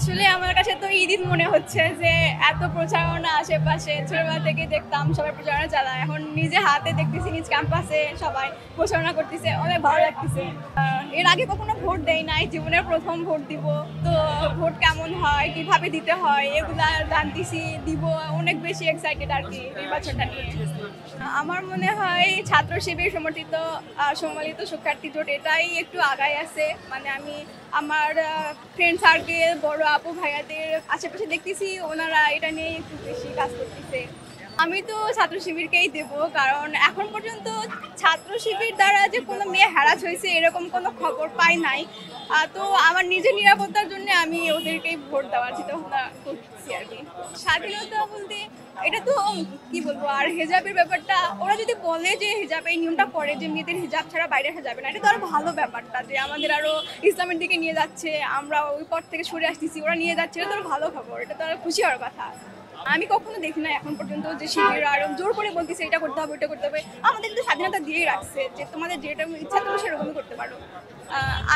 আসলে আমার কাছে তো ঈদ ঈদ মনে হচ্ছে যে এত প্রচারণা আশেপাশে, ছোটবেলা থেকে দেখতাম সবাই প্রচারণা চালায়, এখন নিজে হাতে দেখতেছি নিজ ক্যাম্পাসে সবাই প্রচারণা করতেছে, অনেক ভালো লাগতেছে। এর আগে কখনো ভোট দেই নাই, জীবনের প্রথম ভোট দিব, তো ভোট কেমন হয়, কিভাবে দিতে হয় এগুলা জানতেছি, দিব, অনেক বেশি এক্সাইটেড আর কি নির্বাচনটা নিয়ে। আমার মনে হয় ছাত্র শিবির সম্মিলিত শিক্ষার্থী জোট এটাই একটু আগায় আছে। মানে আমি আমার ফ্রেন্ড সার্কেল, বড় আপু ভাইয়াদের আশেপাশে দেখতেছি ওনারা এটা নিয়ে একটু বেশি কাজ করতেছে। আমি তো ছাত্র শিবিরকেই দেব, কারণ এখন পর্যন্ত ছাত্র শিবির দ্বারা যে কোনো মেয়ে হ্যারাস হয়েছে এরকম কোনো খবর পাই নাই। তো আমার নিজের নিরাপত্তার জন্য আমি ওদেরকেই ভোট দেওয়ার চিন্তা ভাবনা করছি আর কি। স্বাধীনতা বলতে এটা তো কি বলবো, আর হেজাবের ব্যাপারটা ওরা যদি বলে যে হিজাব এই নিয়মটা করে যে মেয়েদের হিজাব ছাড়া বাইরে আসা যাবে না, এটা তো আরো ভালো ব্যাপারটা যে আমাদের আরো ইসলামের দিকে নিয়ে যাচ্ছে, আমরা ওই পথ থেকে সরে আসতেছি, ওরা নিয়ে যাচ্ছে, এটা তো আরো ভালো খবর, এটা তো আরো খুশি হওয়ার কথা। আমি কখনো দেখি না এখন পর্যন্ত যে শিবির আরো জোর করে বলতেছে এটা করতে হবে ওটা করতে হবে। আমাদের কিন্তু স্বাধীনতা দিয়েই রাখছে যে তোমাদের যেটা ইচ্ছা তুমি সেরকমই করতে পারো।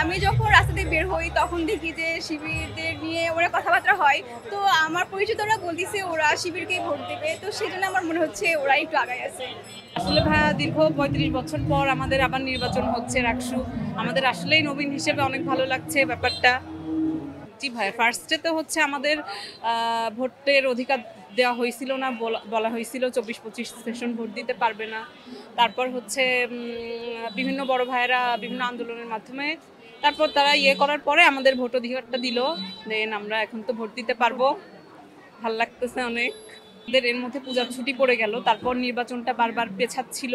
আমি যখন রাস্তা দিয়ে বের হই তখন দেখি যে শিবিরদের নিয়ে ওরা কথাবার্তা হয়, তো আমার পরিচিতরা বলতেছে ওরা শিবিরকেই ভোট দেবে, তো সেই জন্য আমার মনে হচ্ছে ওরা একটু আগায় আছে। আসলে ভাইয়া দীর্ঘ ৩৫ বছর পর আমাদের আবার নির্বাচন হচ্ছে রাকসু, আমাদের আসলেই নবীন হিসেবে অনেক ভালো লাগছে ব্যাপারটা। জি ভাই, ফার্স্টে তো হচ্ছে আমাদের ভোটের অধিকার দেওয়া হয়েছিল না, বলা হয়েছিল ২৪-২৫ সেশন ভোট দিতে পারবে না। তারপর হচ্ছে বিভিন্ন বড় ভাইয়েরা বিভিন্ন আন্দোলনের মাধ্যমে তারপর তারা করার পরে আমাদের ভোট অধিকারটা দিল, দেন আমরা এখন তো ভোট দিতে পারবো, ভাল লাগতেছে অনেক। এর মধ্যে পূজার ছুটি পড়ে গেল, তারপর নির্বাচনটা বারবার পেছাচ্ছিল,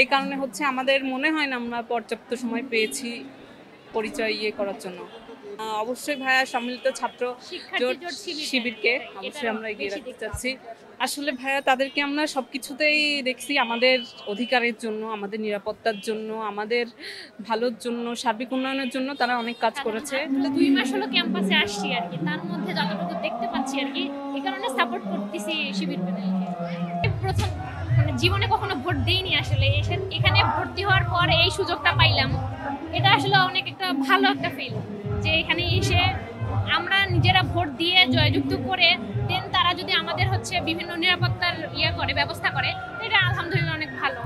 এই কারণে হচ্ছে আমাদের মনে হয় না আমরা পর্যাপ্ত সময় পেয়েছি পরিচয় করার জন্য। অবশ্যই ভাইয়া সম্মিলিত ছাত্র জোট শিবিরকে অবশ্যই আমরা এগিয়ে রাখতে চাচ্ছি। আসলে ভাইয়া তাদেরকে আমরা সবকিছুতেই দেখছি আমাদের অধিকারের জন্য, আমাদের নিরাপত্তার জন্য, আমাদের ভালোর জন্য, সার্বিক উন্নয়নের জন্য তারা অনেক কাজ করেছে। 2 মাস হলো ক্যাম্পাসে আসছি আর কি, তার মধ্যে যতটুকু দেখতে পাচ্ছি আর কি, এই কারণে সাপোর্ট করতেছি শিবির প্যানেলকে। প্রথম মানে জীবনে কখনো ভোট দেইনি, আসলে এখানে ভর্তি হওয়ার পর এই সুযোগটা পাইলাম, এটা আসলে অনেক একটা ভালো একটা ফিল যে এখানে এসে আমরা নিজেরা ভোট দিয়ে জয়যুক্ত করে দেন তারা যদি আমাদের হচ্ছে বিভিন্ন নিরাপত্তার করে ব্যবস্থা করে, এটা আলহামদুলিল্লাহ অনেক ভালো।